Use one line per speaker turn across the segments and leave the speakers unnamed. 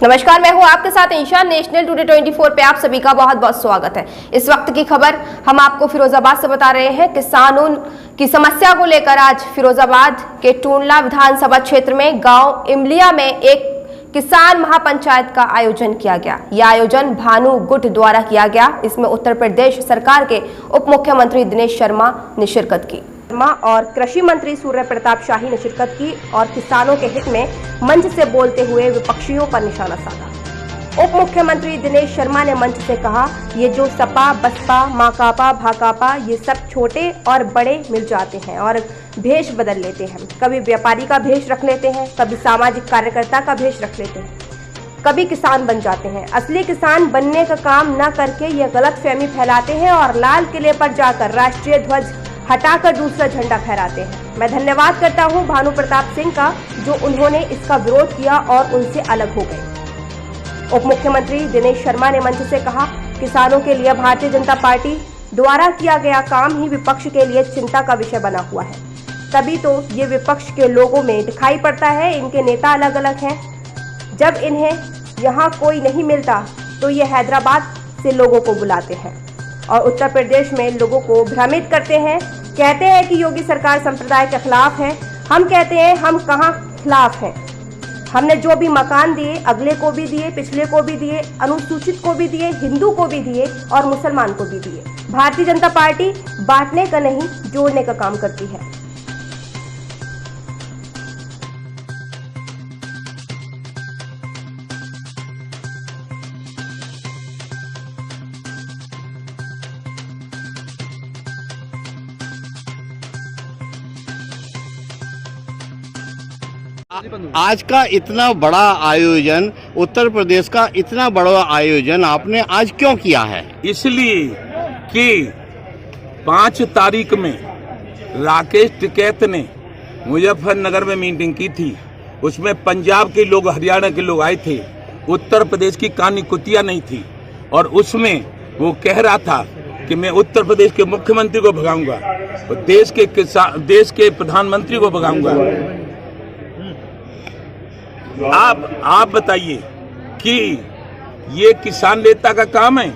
नमस्कार, मैं हूं आपके साथ ईशा। नेशनल टुडे 24 पे आप सभी का बहुत बहुत स्वागत है। इस वक्त की खबर हम आपको फिरोजाबाद से बता रहे हैं। किसानों की समस्या को लेकर आज फिरोजाबाद के टूंडला विधानसभा क्षेत्र में गांव इमलिया में एक किसान महापंचायत का आयोजन किया गया। यह आयोजन भानु गुट द्वारा किया गया। इसमें उत्तर प्रदेश सरकार के उप मुख्यमंत्री दिनेश शर्मा ने शिरकत की और कृषि मंत्री सूर्य प्रताप शाही ने शिरकत की और किसानों के हित में मंच से बोलते हुए विपक्षियों पर निशाना साधा। उप मुख्यमंत्री दिनेश शर्मा ने मंच से कहा, ये जो सपा बसपा माकापा भाकापा ये सब छोटे और बड़े मिल जाते हैं और भेष बदल लेते हैं। कभी व्यापारी का भेष रख लेते हैं, कभी सामाजिक कार्यकर्ता का भेष रख लेते हैं, कभी किसान बन जाते हैं। असली किसान बनने का काम न करके ये गलतफहमी फैलाते हैं और लाल किले पर जाकर राष्ट्रीय ध्वज हटाकर दूसरा झंडा फहराते हैं। मैं धन्यवाद करता हूं भानु प्रताप सिंह का, जो उन्होंने इसका विरोध किया और उनसे अलग हो गए। उप मुख्यमंत्री दिनेश शर्मा ने मंच से कहा, किसानों के लिए भारतीय जनता पार्टी द्वारा किया गया काम ही विपक्ष के लिए चिंता का विषय बना हुआ है। तभी तो ये विपक्ष के लोगों में दिखाई पड़ता है। इनके नेता अलग अलग हैं। जब इन्हें यहाँ कोई नहीं मिलता तो ये हैदराबाद से लोगों को बुलाते हैं और उत्तर प्रदेश में लोगों को भ्रमित करते हैं। कहते हैं कि योगी सरकार संप्रदाय के खिलाफ है। हम कहते हैं हम कहाँ खिलाफ हैं। हमने जो भी मकान दिए, अगले को भी दिए, पिछले को भी दिए, अनुसूचित को भी दिए, हिंदू को भी दिए और मुसलमान को भी दिए। भारतीय जनता पार्टी बांटने का नहीं, जोड़ने का काम करती है।
आज का इतना बड़ा आयोजन, उत्तर प्रदेश का इतना बड़ा आयोजन आपने आज क्यों किया है?
इसलिए कि 5 तारीख में राकेश टिकैत ने मुजफ्फरनगर में मीटिंग की थी। उसमें पंजाब के लोग, हरियाणा के लोग आए थे। उत्तर प्रदेश की कानी कुतिया नहीं थी और उसमें वो कह रहा था कि मैं उत्तर प्रदेश के मुख्यमंत्री को भगाऊंगा और देश के प्रधानमंत्री को भगाऊंगा। आप बताइए कि ये किसान नेता का काम है?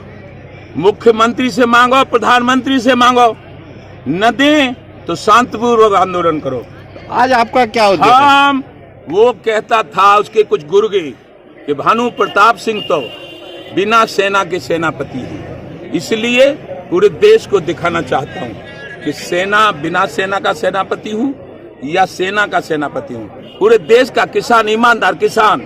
मुख्यमंत्री से मांगो, प्रधानमंत्री से मांगो, न दें तो शांतिपूर्वक आंदोलन करो।
आज आपका क्या उद्देश्य?
हम वो कहता था उसके कुछ गुर्गे कि भानु प्रताप सिंह तो बिना सेना के सेनापति हैं। इसलिए पूरे देश को दिखाना चाहता हूं कि बिना सेना का सेनापति हूं या सेना का सेनापति हूं। पूरे देश का किसान, ईमानदार किसान,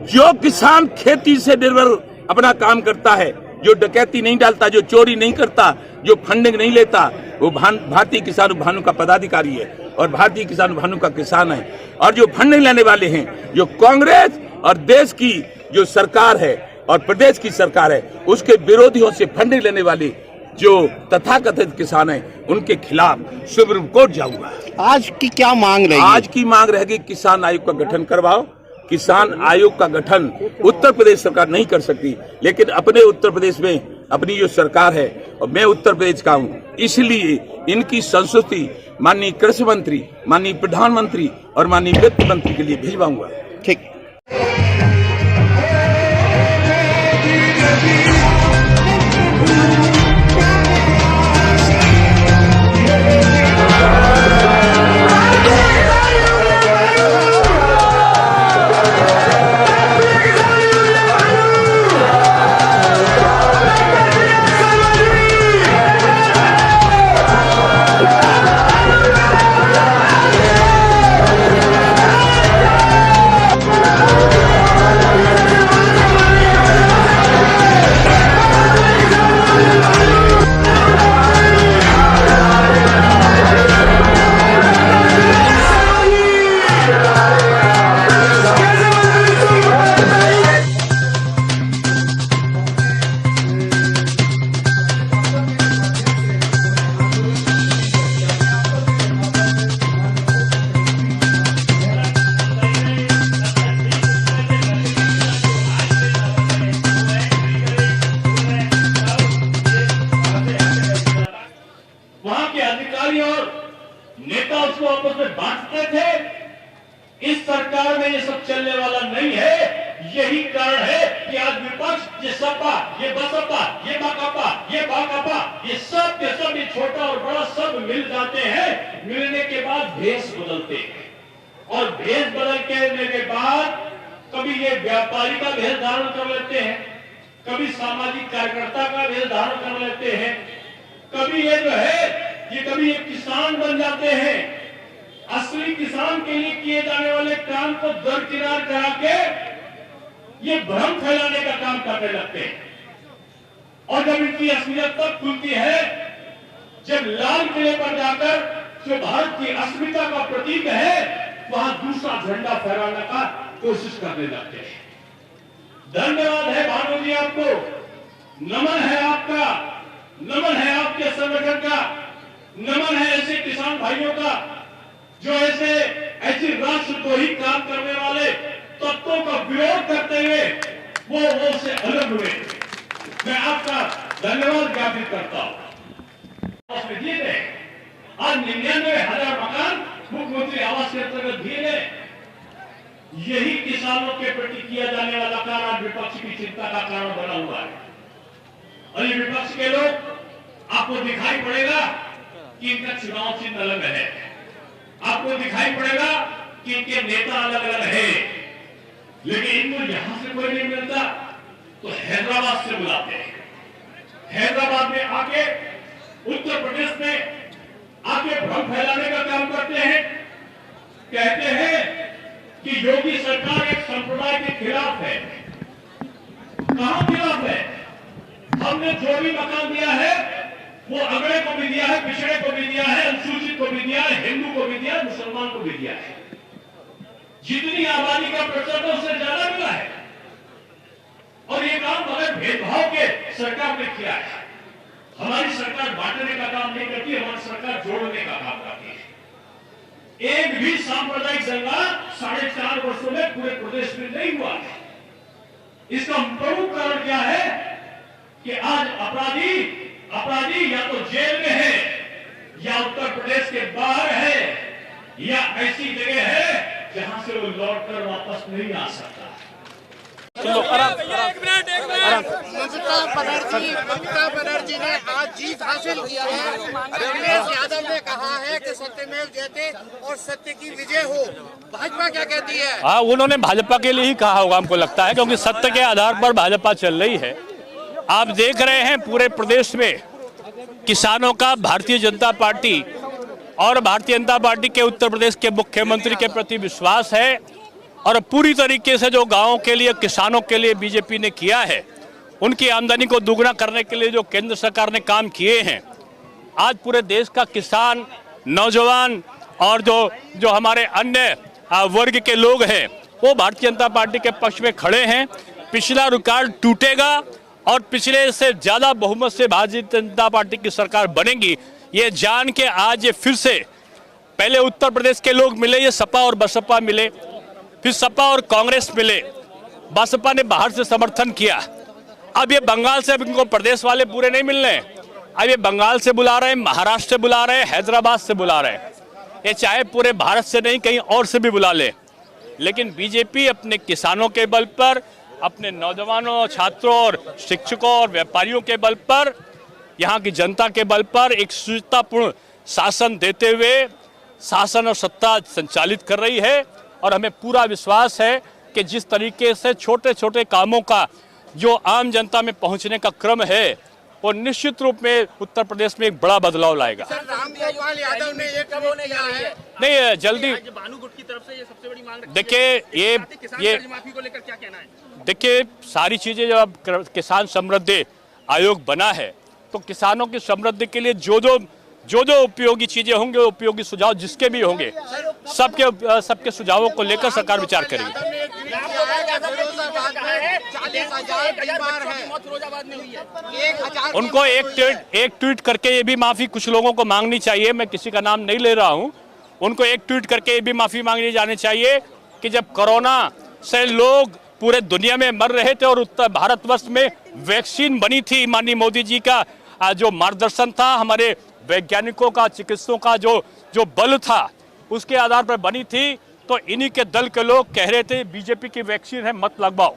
जो किसान खेती से निर्भर अपना काम करता है, जो डकैती नहीं डालता, जो चोरी नहीं करता, जो फंडिंग नहीं लेता, वो भारतीय किसान भानु का पदाधिकारी है और भारतीय किसान भानु का किसान है। और जो फंडिंग लेने वाले हैं, जो कांग्रेस और देश की जो सरकार है और प्रदेश की सरकार है, उसके विरोधियों से फंडिंग लेने वाले जो तथाकथित किसान हैं, उनके खिलाफ सुप्रीम कोर्ट जाऊंगा।
आज की क्या मांग रहेगी?
आज की मांग रहेगी किसान आयोग का गठन करवाओ। किसान आयोग का गठन उत्तर प्रदेश सरकार नहीं कर सकती, लेकिन अपने उत्तर प्रदेश में अपनी जो सरकार है, और मैं उत्तर प्रदेश का हूँ, इसलिए इनकी संस्तुति माननीय कृषि मंत्री, माननीय प्रधानमंत्री और माननीय वित्त मंत्री के लिए भिजवाऊंगा।
ठीक।
विपक्ष, ये सपा, ये बसपा, ये बकपा, ये बाकपा, ये सब के सब, ये छोटा और बड़ा सब मिल जाते हैं। मिलने के बाद भेष बदलते हैं और भेष बदल के बाद कभी ये व्यापारी का भेष धारण कर लेते हैं, कभी सामाजिक कार्यकर्ता का भेष धारण कर लेते हैं, कभी ये जो है ये कभी एक किसान बन जाते हैं। असली किसान के लिए किए जाने वाले काम को दरकिनार करा के ये भ्रम फैलाने का काम करने लगते हैं। और जब इनकी असलियत तब खुलती है जब लाल किले पर जाकर जो भारत की अस्मिता का प्रतीक है वहां दूसरा झंडा फहराने का कोशिश करने लगते हैं। धन्यवाद है भानु जी, आपको नमन है, आपका नमन है, आपके संगठन का नमन है, ऐसे किसान भाइयों का जो ऐसी राष्ट्रद्रोही काम करने वाले तत्वों का विरोध करते हुए वो से अलग हुए। मैं आपका धन्यवाद ज्ञापित करता हूं। दिए गए आज 99,000 मकान मुख्यमंत्री आवास के अंतर्गत दिए गए। यही किसानों के प्रति किया जाने वाला कार्य आज विपक्ष की चिंता का कारण बना हुआ है। और ये विपक्ष के लोग, आपको दिखाई पड़ेगा कि इनका चुनाव चिन्ह अलग है, आपको दिखाई पड़ेगा कि इनके नेता अलग अलग है, लेकिन इनको यहां से कोई नहीं मिलता तो हैदराबाद से बुलाते हैं। हैदराबाद में आके, उत्तर प्रदेश में आके भ्रम फैलाने का काम करते हैं। कहते हैं कि योगी सरकार एक संप्रदाय के खिलाफ है। कहां खिलाफ है? हमने जो भी मकान दिया है वो अगड़े को भी दिया है, पिछड़े को भी दिया है, अनुसूचित को भी दिया है, हिंदू को भी दिया है, मुसलमान को भी दिया है। जितनी आबादी का प्रतिशत है उससे ज्यादा मिला है। और ये काम बगैर भेदभाव के सरकार ने किया है। हमारी सरकार बांटने का काम नहीं करती, हमारी सरकार जोड़ने का काम करती है। एक भी सांप्रदायिक दंगा 4.5 वर्षों में पूरे प्रदेश में नहीं हुआ है। इसका प्रमुख कारण क्या है कि आज अपराधी या तो जेल में है, या उत्तर प्रदेश के बाहर है, या ऐसी जगह है जहां से वो लौटकर वापस नहीं आ सकता।
ममता बनर्जी ने आज जीत हासिल की है। अखिलेश यादव ने कहा है कि सत्यमेव जयते और सत्य की विजय हो। भाजपा क्या कहती है?
हाँ, उन्होंने भाजपा के लिए ही कहा होगा, हमको लगता है, क्योंकि सत्य के आधार पर भाजपा चल रही है। आप देख रहे हैं पूरे प्रदेश में किसानों का भारतीय जनता पार्टी और भारतीय जनता पार्टी के उत्तर प्रदेश के मुख्यमंत्री के प्रति विश्वास है। और पूरी तरीके से जो गांवों के लिए, किसानों के लिए बीजेपी ने किया है, उनकी आमदनी को दुगना करने के लिए जो केंद्र सरकार ने काम किए हैं, आज पूरे देश का किसान, नौजवान और जो हमारे अन्य वर्ग के लोग हैं वो भारतीय जनता पार्टी के पक्ष में खड़े हैं। पिछला रिकॉर्ड टूटेगा और पिछले से ज़्यादा बहुमत से भारतीय जनता पार्टी की सरकार बनेगी, ये जान के आज ये फिर से, पहले उत्तर प्रदेश के लोग मिले, ये सपा और बसपा मिले, फिर सपा और कांग्रेस मिले, बसपा ने बाहर से समर्थन किया। अब ये बंगाल से, अब इनको प्रदेश वाले पूरे नहीं मिल रहे हैं, अब ये बंगाल से बुला रहे हैं, महाराष्ट्र से बुला रहे हैं, हैदराबाद से बुला रहे हैं। ये चाहे पूरे भारत से नहीं, कहीं और से भी बुला ले, लेकिन बीजेपी अपने किसानों के बल पर, अपने नौजवानों, छात्रों और शिक्षकों और व्यापारियों के बल पर, यहाँ की जनता के बल पर एक सुचितापूर्ण शासन देते हुए शासन और सत्ता संचालित कर रही है। और हमें पूरा विश्वास है कि जिस तरीके से छोटे छोटे कामों का जो आम जनता में पहुंचने का क्रम है, वो निश्चित रूप में उत्तर प्रदेश में एक बड़ा बदलाव लाएगा।
सर, रामगोपाल यादव ने ये किया है,
नहीं, जल्दी
भानु गुट की तरफ से ये सबसे बड़ी मांग।
देखिए, ये
माफी को लेकर क्या कहना है?
देखिए, सारी चीजें जब किसान समृद्धि आयोग बना है तो किसानों की समृद्धि के लिए जो जो उपयोगी चीजें होंगे, उपयोगी सुझाव जिसके भी होंगे, सबके सुझावों को लेकर सरकार विचार करेगी। उनको एक ट्वीट करके ये भी माफी कुछ लोगों को मांगनी चाहिए, मैं किसी का नाम नहीं ले रहा हूं, उनको एक ट्वीट करके ये भी माफी मांगनी जानी चाहिए कि जब कोरोना से लोग पूरे दुनिया में मर रहे थे और उत्तर भारतवर्ष में वैक्सीन बनी थी, माननीय मोदी जी का जो मार्गदर्शन था, हमारे वैज्ञानिकों का, चिकित्सकों का जो बल था, उसके आधार पर बनी थी, तो इन्हीं के दल के लोग कह रहे थे बीजेपी की वैक्सीन है, मत लगवाओ।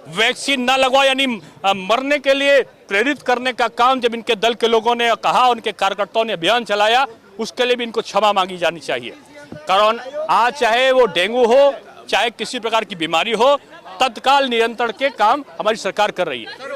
वैक्सीन ना लगवाओ यानी मरने के लिए प्रेरित करने का काम जब इनके दल के लोगों ने कहा, उनके कार्यकर्ताओं ने अभियान चलाया, उसके लिए भी इनको क्षमा मांगी जानी चाहिए। कारण आज चाहे वो डेंगू हो, चाहे किसी प्रकार की बीमारी हो, तत्काल नियंत्रण के काम हमारी सरकार कर रही है।